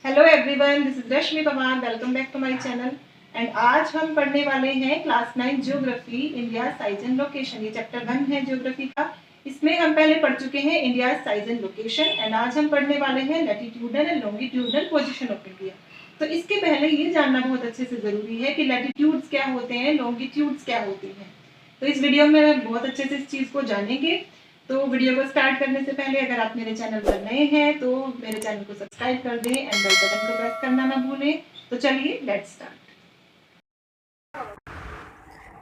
Hello everyone, this is Rashmi Pawar. Welcome back to my channel. And आज हम पढ़ने वाले हैं class 9 geography India size and location. ये चैप्टर 1 है ज्योग्राफी का। इसमें हम पहले पढ़ चुके हैं India size and location and आज हम पढ़ने वाले हैं latitudinal and longitudinal position of India. तो इसके पहले ये जानना बहुत अच्छे से जरूरी है कि लैटिट्यूड्स क्या होते हैं, लॉन्गिट्यूड्स क्या होती हैं। तो इस वीडियो में बहुत अच्छे से इस चीज को जानेंगे। तो वीडियो को स्टार्ट करने से पहले अगर आप मेरे चैनल पर नए हैं तो मेरे चैनल को सब्सक्राइब कर दें एंड बेल बटन को प्रेस करना ना भूलें। तो चलिए लेट्स स्टार्ट।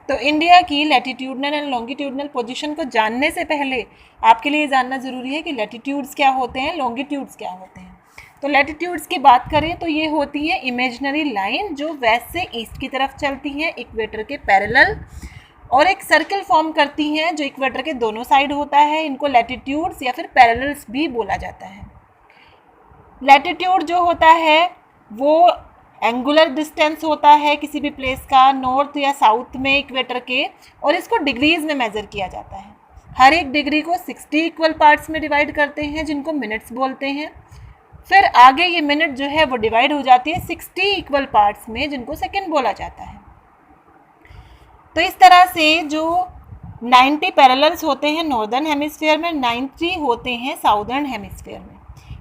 तो इंडिया की लैटिट्यूडनल एंड लॉन्गिट्यूडनल पोजीशन को जानने से पहले आपके लिए जानना जरूरी है कि लैटिट्यूड्स क्या होते हैं, लॉन्गिट्यूड्स क्या होते हैं। तो लैटिट्यूड्स की बात करें तो ये होती है इमेजिनरी लाइन जो वेस्ट से ईस्ट की तरफ चलती है इक्वेटर के पैरेलल और एक सर्कल फॉर्म करती हैं जो इक्वेटर के दोनों साइड होता है। इनको लैटिट्यूड्स या फिर पैरेलल्स भी बोला जाता है। लैटिट्यूड जो होता है वो एंगुलर डिस्टेंस होता है किसी भी प्लेस का नॉर्थ या साउथ में इक्वेटर के, और इसको डिग्रीज में मेजर किया जाता है। हर एक डिग्री को 60 इक्वल पार्ट्स में डिवाइड करते हैं जिनको मिनट्स बोलते हैं। फिर आगे ये मिनट जो है वो डिवाइड हो जाती है 60 इक्वल पार्ट्स में जिनको सेकेंड बोला जाता है। तो इस तरह से जो 90 पैरेलल्स होते हैं नॉर्दर्न हेमिस्फीयर में, 90 होते हैं साउदर्न हेमिस्फीयर में।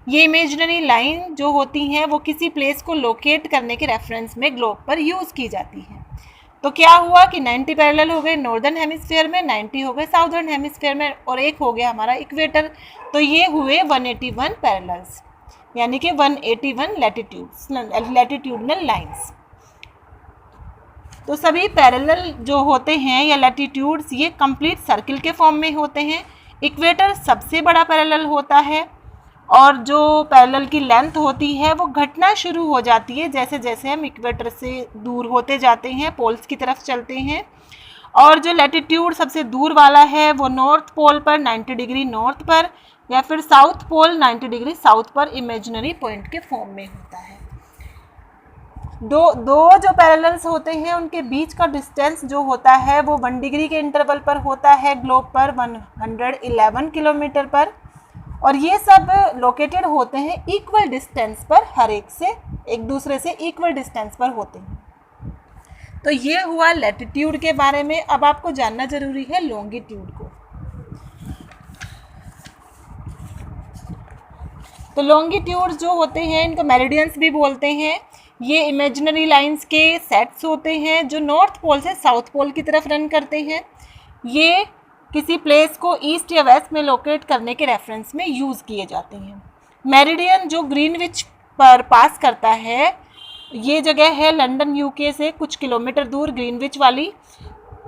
ये इमेजिनरी लाइन जो होती हैं वो किसी प्लेस को लोकेट करने के रेफरेंस में ग्लोब पर यूज़ की जाती है। तो क्या हुआ कि 90 पैरेलल हो गए नॉर्दर्न हेमिस्फीयर में, 90 हो गए साउदर्न हेमिस्फीयर में और एक हो गया हमारा इक्वेटर। तो ये हुए 181 पैरेलल्स, यानी कि 181 लैटिट्यूडनल लाइन्स। तो सभी पैरेलल जो होते हैं या लैटिट्यूड्स ये कंप्लीट सर्किल के फॉर्म में होते हैं। इक्वेटर सबसे बड़ा पैरेलल होता है और जो पैरेलल की लेंथ होती है वो घटना शुरू हो जाती है जैसे जैसे हम इक्वेटर से दूर होते जाते हैं, पोल्स की तरफ चलते हैं। और जो लैटिट्यूड सबसे दूर वाला है वो नॉर्थ पोल पर 90 डिग्री नॉर्थ पर या फिर साउथ पोल 90 डिग्री साउथ पर इमेजिनरी पॉइंट के फॉर्म में होता है। दो जो पैरेलल्स होते हैं उनके बीच का डिस्टेंस जो होता है वो 1 डिग्री के इंटरवल पर होता है ग्लोब पर 111 किलोमीटर पर, और ये सब लोकेटेड होते हैं इक्वल डिस्टेंस पर, हर एक से एक दूसरे से इक्वल डिस्टेंस पर होते हैं। तो ये हुआ लैटिट्यूड के बारे में। अब आपको जानना जरूरी है लॉन्गिट्यूड को। तो लॉन्गिट्यूड जो होते हैं इनको मेरिडियंस भी बोलते हैं। ये इमेजिनरी लाइंस के सेट्स होते हैं जो नॉर्थ पोल से साउथ पोल की तरफ रन करते हैं। ये किसी प्लेस को ईस्ट या वेस्ट में लोकेट करने के रेफरेंस में यूज़ किए जाते हैं। मेरिडियन जो ग्रीनविच पर पास करता है, ये जगह है लंदन यूके से कुछ किलोमीटर दूर ग्रीनविच वाली,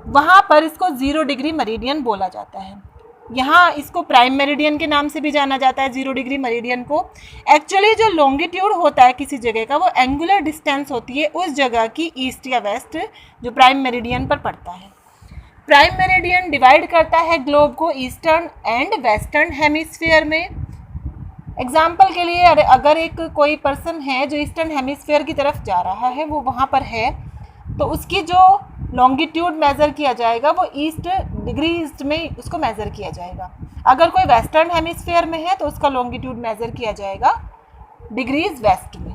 वहाँ पर इसको 0 डिग्री मेरिडियन बोला जाता है। यहाँ इसको प्राइम मेरिडियन के नाम से भी जाना जाता है, 0 डिग्री मेरिडियन को। एक्चुअली जो लॉन्गिट्यूड होता है किसी जगह का वो एंगुलर डिस्टेंस होती है उस जगह की ईस्ट या वेस्ट जो प्राइम मेरिडियन पर पड़ता है। प्राइम मेरिडियन डिवाइड करता है ग्लोब को ईस्टर्न एंड वेस्टर्न हेमिस्फीयर में। एग्जाम्पल के लिए अगर एक कोई पर्सन है जो ईस्टर्न हेमिस्फीयर की तरफ जा रहा है, वो वहाँ पर है, तो उसकी जो लॉन्गिट्यूड मेज़र किया जाएगा वो डिग्री ईस्ट में उसको मेज़र किया जाएगा। अगर कोई वेस्टर्न हेमिस्फीयर में है तो उसका लॉन्गिट्यूड मेज़र किया जाएगा डिग्रीज वेस्ट में।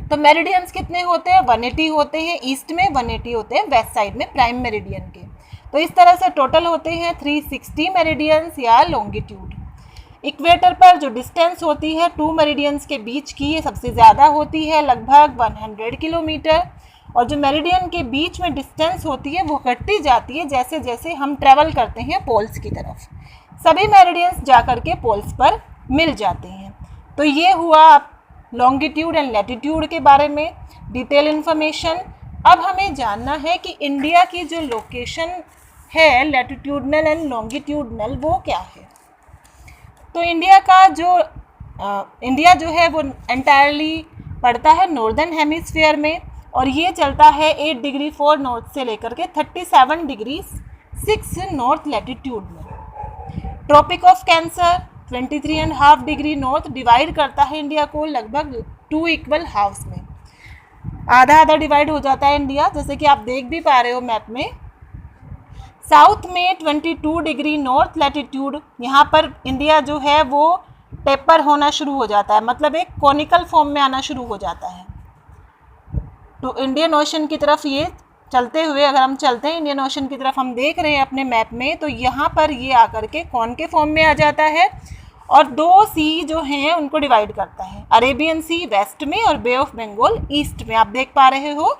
तो मेरिडियंस कितने होते हैं? 180 होते हैं ईस्ट में, 180 होते हैं वेस्ट साइड में प्राइम मेरिडियन के। तो इस तरह से टोटल होते हैं 360 मेरिडियंस या लॉन्गिट्यूड। इक्वेटर पर जो डिस्टेंस होती है 2 मेरिडियंस के बीच की, ये सबसे ज़्यादा होती है, लगभग 100 किलोमीटर। और जो मेरिडियन के बीच में डिस्टेंस होती है वो घटती जाती है जैसे जैसे हम ट्रैवल करते हैं पोल्स की तरफ। सभी मेरिडियंस जाकर के पोल्स पर मिल जाते हैं। तो ये हुआ लॉन्गिट्यूड एंड लैटिट्यूड के बारे में डिटेल इन्फॉर्मेशन। अब हमें जानना है कि इंडिया की जो लोकेशन है लैटिट्यूडनल एंड लॉन्गिट्यूडनल वो क्या है। तो इंडिया जो है वो एंटायरली पड़ता है नॉर्दर्न हेमिस्फीयर में, और ये चलता है 8 डिग्री 4 नॉर्थ से लेकर के 37 डिग्री 6 नॉर्थ लैटिट्यूड में। Tropic of cancer 23.5 degree north divide करता है इंडिया को लगभग 2 इक्वल हाफ्स में। आधा आधा डिवाइड हो जाता है इंडिया, जैसे कि आप देख भी पा रहे हो मैप में। साउथ में 22 डिग्री नॉर्थ लैटिट्यूड, यहाँ पर इंडिया जो है वो टेपर होना शुरू हो जाता है, मतलब एक कॉनिकल फॉर्म में आना शुरू हो जाता है। तो इंडियन ओशन की तरफ ये चलते हुए, अगर हम चलते हैं इंडियन ओशन की तरफ, हम देख रहे हैं अपने मैप में, तो यहाँ पर ये आकर के कॉन के फॉर्म में आ जाता है और दो सी जो हैं उनको डिवाइड करता है, अरेबियन सी वेस्ट में और बे ऑफ बंगाल ईस्ट में, आप देख पा रहे हो।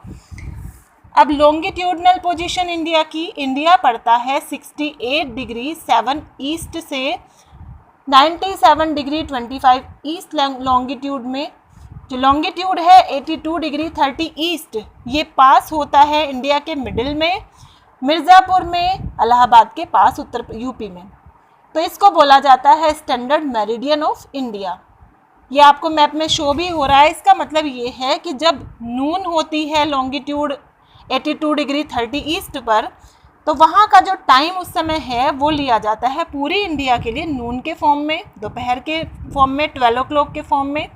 अब लॉन्गिट्यूडनल पोजीशन इंडिया की, इंडिया पड़ता है 68 डिग्री 7 ईस्ट से 97 डिग्री 25 ईस्ट लॉन्गिट्यूड में। जो लॉन्गिट्यूड है 82 डिग्री 30 ईस्ट, ये पास होता है इंडिया के मिडिल में, मिर्ज़ापुर में, इलाहाबाद के पास, उत्तर यूपी में। तो इसको बोला जाता है स्टैंडर्ड मेरिडियन ऑफ इंडिया। ये आपको मैप में शो भी हो रहा है। इसका मतलब ये है कि जब नून होती है लॉन्गिट्यूड 82 डिग्री 30 ईस्ट पर, तो वहाँ का जो टाइम उस समय है वो लिया जाता है पूरी इंडिया के लिए नून के फॉर्म में, दोपहर के फॉर्म में, 12 o'clock के फॉर्म में।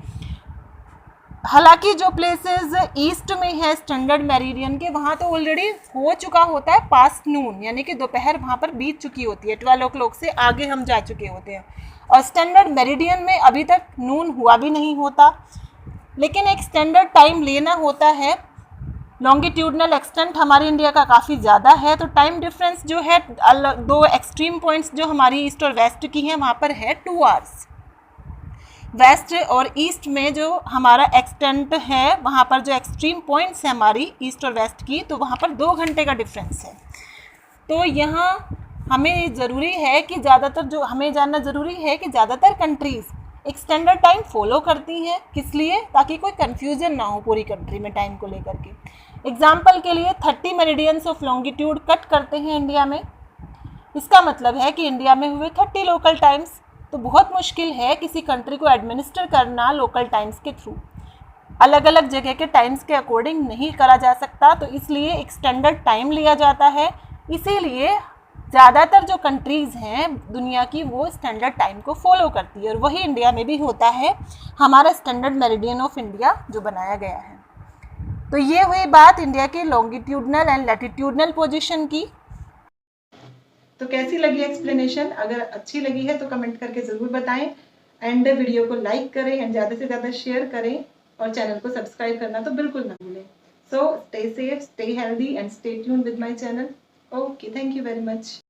हालांकि जो प्लेसेस ईस्ट में है स्टैंडर्ड मेरिडियन के, वहाँ तो ऑलरेडी हो चुका होता है पास्ट नून, यानी कि दोपहर वहाँ पर बीत चुकी होती है, 12 o'clock से आगे हम जा चुके होते हैं। और स्टैंडर्ड मेरिडियन में अभी तक नून हुआ भी नहीं होता, लेकिन एक स्टैंडर्ड टाइम लेना होता है। लॉन्गिट्यूडनल एक्सटेंट हमारी इंडिया का काफ़ी ज़्यादा है, तो टाइम डिफरेंस जो है दो एक्सट्रीम पॉइंट्स जो हमारी ईस्ट और वेस्ट की हैं वहाँ पर है 2 hours। वेस्ट और ईस्ट में जो हमारा एक्सटेंट है, वहाँ पर जो एक्सट्रीम पॉइंट्स हैं हमारी ईस्ट और वेस्ट की, तो वहाँ पर 2 घंटे का डिफरेंस है। तो यहाँ हमें ज़रूरी है कि ज़्यादातर, जो हमें जानना ज़रूरी है कि ज़्यादातर कंट्रीज़ एक स्टैंडर्ड टाइम फॉलो करती हैं। किस लिए? ताकि कोई कन्फ्यूज़न ना हो पूरी कंट्री में टाइम को लेकर के। एग्जाम्पल के लिए 30 मेरिडियंस ऑफ लॉन्गिट्यूड कट करते हैं इंडिया में। इसका मतलब है कि इंडिया में हुए 30 लोकल टाइम्स। तो बहुत मुश्किल है किसी कंट्री को एडमिनिस्टर करना लोकल टाइम्स के थ्रू, अलग अलग जगह के टाइम्स के अकॉर्डिंग नहीं करा जा सकता, तो इसलिए एक स्टैंडर्ड टाइम लिया जाता है। इसीलिए ज़्यादातर जो कंट्रीज़ हैं दुनिया की वो स्टैंडर्ड टाइम को फॉलो करती है, और वही इंडिया में भी होता है, हमारा स्टैंडर्ड मेरिडियन ऑफ इंडिया जो बनाया गया है। तो ये हुई बात इंडिया के लॉन्गिट्यूडनल एंड लैटिट्यूडनल पोजीशन की। तो कैसी लगी एक्सप्लेनेशन? अगर अच्छी लगी है तो कमेंट करके ज़रूर बताएं, एंड वीडियो को लाइक करें एंड ज़्यादा से ज़्यादा शेयर करें, और चैनल को सब्सक्राइब करना तो बिल्कुल ना भूलें। So stay safe, stay healthy and stay tuned with my channel. Okay, thank you very much.